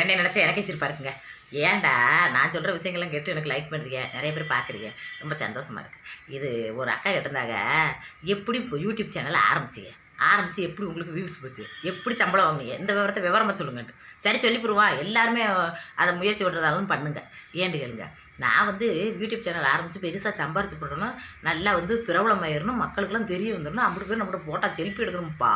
என்னை நினச்சா எனக்கே சிரிப்பாக இருக்குங்க. ஏன்டா நான் சொல்கிற விஷயங்கள்லாம் கேட்டு எனக்கு லைக் பண்ணுறீங்க, நிறைய பேர் பார்க்குறீங்க, ரொம்ப சந்தோஷமாக இருக்குது. இது ஒரு அக்கா கேட்டிருந்தாங்க, எப்படி யூடியூப் சேனல் ஆரம்பித்து எப்படி உங்களுக்கு வியூஸ் போச்சு, எப்படி சம்பளம் வாங்குனீங்க, இந்த விவரத்தை விவரமாக சொல்லுங்கன்ட்டு. சரி சொல்லிவிடுவா, எல்லாருமே அதை முயற்சி பண்ணுறதாலும் பண்ணுங்க, ஏன்னு கேளுங்க. நான் யூடியூப் சேனல் ஆரம்பித்து பெருசாக சம்பாரிச்சு போடணும், நல்லா பிரபலமாயிடணும், மக்களுக்கெல்லாம் தெரிய வந்துடணும், அப்படி பேர் நம்மளோட போட்டால் செல்ஃபி எடுக்கணும்ப்பா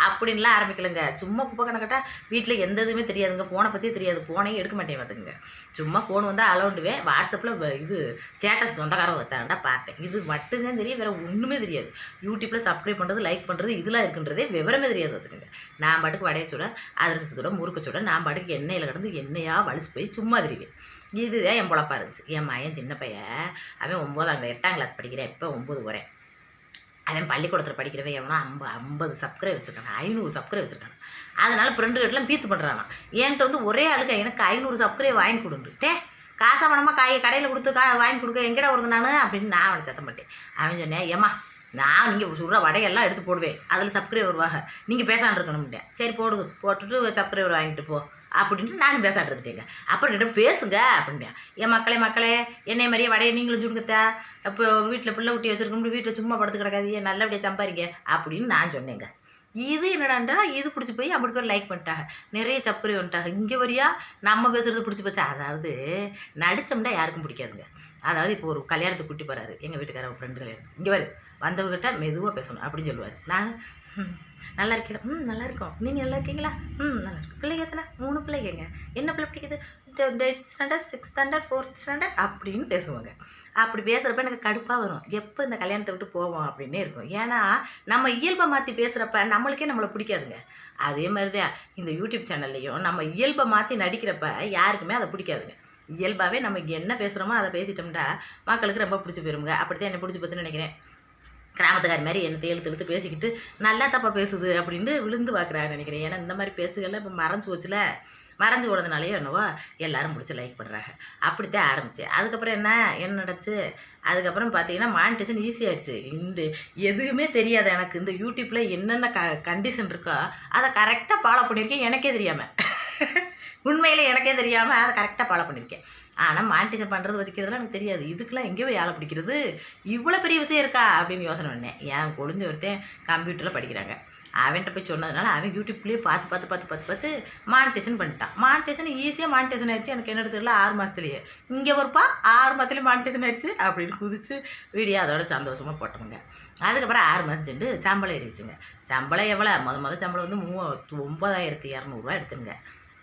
அப்படின்லாம் ஆரம்பிக்கலைங்க. சும்மா குப்பை கணக்கிட்டால் வீட்டில் எந்த இதுவுமே தெரியாதுங்க, ஃபோனை பற்றியே தெரியாது, ஃபோனையும் எடுக்க மாட்டேன் பார்த்துக்குங்க. சும்மா ஃபோன் வந்தால் அலௌண்டுவேன், வாட்ஸ்அப்பில் ஸ்டேட்டஸ் சொந்தக்காரங்க வச்சாங்கடா பார்ப்பேன், இது மட்டும்தான் தெரியும், வேறு ஒன்றுமே தெரியாது. யூடியூப்பில் சப்ஸ்கிரைப் பண்ணுறது, லைக் பண்ணுறது, இதெல்லாம் இருக்குன்றதே விவரமே தெரியாது பார்த்துக்குங்க. நான் பாட்டுக்கு வடையை சுட, அதிரசத்தோட முறுக்க சுட, நான் பாட்டுக்கு எண்ணெயில் கிடந்து எண்ணெயாக வலிச்சு போய் சும்மா தெரிவேன். இதுதான் என் பொழப்பாக இருந்துச்சு. என் மகன் சின்ன பையன், அவன் 8ஆம் கிளாஸ் படிக்கிறேன், இப்போ 9 போகிறேன். அவன் பள்ளிக்கூடத்தில் படிக்கிறவன் எவனா 50 சப்ஸ்கிரைப் வச்சுருக்காங்க, 500 சப்ஸ்கிரைப் வச்சுருக்காங்க. அதனால் ஃப்ரெண்டுகிட்டலாம் பீத்து பண்ணுறாங்க. என்கிட்ட ஒரே ஆளுக்கு எனக்கு 500 சப்ஸ்கிரைப் வாங்கி கொடுண்டு காசா பணமாக கடையில் கொடுத்து வாங்கி கொடுக்க எங்கடா வருது நான் அப்படின்னு நான் அவனை சத்தம் மாட்டேன். அவன் சொன்னேன், ஏம்மா நான் நீங்கள் சொல்கிற வடையெல்லாம் எடுத்து போடுவேன், அதில் சப்ஸ்கிரைப் வருவாங்க, நீங்கள் பேசாமல் இருக்கணும்ட்டேன். சரி போட்டுட்டு சப்ஸ்கிரைபர் வாங்கிட்டு போ அப்படின்ட்டு நானும் பேசாட்டு இருந்துட்டேங்க. அப்புறம் ரெண்டும் பேசுங்க அப்படின்ட்டேன். என் மக்களே என்னை மாதிரியே வடையை நீங்களும் சுடுங்கத்தா, இப்போ வீட்டில் பிள்ளை குட்டி வச்சுருக்கோம், வீட்டில் சும்மா படுத்து கிடக்காதீங்க, நல்லபடியாக சம்பாதிங்க அப்படின்னு நான் சொன்னேங்க. இது என்னடாண்டா, இது பிடிச்சி போய் அப்படி பேர் லைக் பண்ணிட்டாங்க, நிறைய சப்பரி வந்துட்டாங்க. இங்கே வரியா நம்ம பேசுகிறது பிடிச்சி போச்சு. அதாவது நடித்தோம்னா யாருக்கும் பிடிக்காதுங்க. அதாவது இப்போ ஒரு கல்யாணத்துக்கு கூட்டி போகிறாரு எங்கள் வீட்டுக்கார ஃப்ரெண்டு கல்யாணத்துக்கு, இங்கே வரு வந்தவங்ககிட்ட மெதுவாக பேசணும் அப்படின்னு சொல்லுவார். நான் நல்லா இருக்கேன், நல்லா இருக்கோம், நீங்கள் நல்லா இருக்கீங்களா, நல்லா இருக்கு. பிள்ளைங்க எத்தனை? 3 பிள்ளைங்க. என்ன பிள்ளை பிடிக்குது? 8th standard, 6th standard, 4th standard அப்படின்னு பேசுவாங்க. அப்படி பேசுகிறப்ப எனக்கு கடுப்பாக வரும், எப்போ இந்த கல்யாணத்தை விட்டு போவோம் அப்படின்னே இருக்கும். ஏன்னா நம்ம இயல்பை மாற்றி பேசுகிறப்ப நம்மளை பிடிக்காதுங்க. அதே மாதிரி தான் இந்த யூடியூப் சேனல்லையும் நம்ம இயல்பை மாற்றி நடிக்கிறப்ப யாருக்குமே அதை பிடிக்காதுங்க. இயல்பாகவே நம்ம என்ன பேசுகிறோமோ அதை பேசிட்டோம்னா மக்களுக்கு ரொம்ப பிடிச்சி போயிருங்க. அப்படி தான் என்ன பிடிச்சி போச்சுன்னு நினைக்கிறேன். கிராமத்துக்காரி மாதிரி என்னை இழுத்து பேசிக்கிட்டு நல்லா தப்பாக பேசுது அப்படின்னு விழுந்து பார்க்குறாங்க நினைக்கிறேன். ஏன்னா இந்த மாதிரி பேச்சுகள்லாம் இப்போ மறைஞ்சு ஓடுறதுனாலேயோ என்னவோ எல்லாரும் பிடிச்சி லைக் பண்ணுறாங்க. அப்படித்தான் ஆரம்பித்தேன். அதுக்கப்புறம் என்ன நடச்சு, அதுக்கப்புறம் பார்த்தீங்கன்னா மானிட்டேஷன் ஈஸியாகிடுச்சு. எதுவுமே தெரியாது எனக்கு. இந்த யூடியூப்பில் என்னென்ன கண்டிஷன் இருக்கோ அதை கரெக்டாக ஃபாலோ பண்ணியிருக்கேன், எனக்கே தெரியாமல். உண்மையிலே எனக்கே தெரியாமல் அதை கரெக்டாக ஃபாலோ பண்ணியிருக்கேன். ஆனால் மானிட்டேஷன் பண்ணுறது வச்சுக்கிறதுலாம் எனக்கு தெரியாது. இதுக்கெல்லாம் எங்கே போய் ஆளை பிடிக்கிறது, இவ்வளோ பெரிய விஷயம் இருக்கா அப்படின்னு யோசனை பண்ணேன். என் கொழுந்து ஒருத்தன் கம்ப்யூட்டரில் படிக்கிறாங்க, அவன்கிட்ட போய் சொன்னதுனால அவன் யூடியூப்லேயே பார்த்து மானிட்டேஷன் பண்ணிட்டான். மானிட்டேஷன் ஈஸியாக மானிட்டேஷன் ஆயிடுச்சு. எனக்கு என்ன தெரியல, 6 மாதத்துலேயே. இங்கே ஒருப்பா 6 மாதத்துலேயே மானிட்டேஷன் ஆயிடுச்சு அப்படின்னு குதிச்சு வீடியோ அதோட சந்தோஷமாக போட்டோமுங்க. அதுக்கப்புறம் 6 மாதம் சென்று சம்பளம் ஏறிடுச்சுங்க. சம்பளம் எவ்வளோ? மொதல் சம்பளம் 9200 எடுத்துங்க.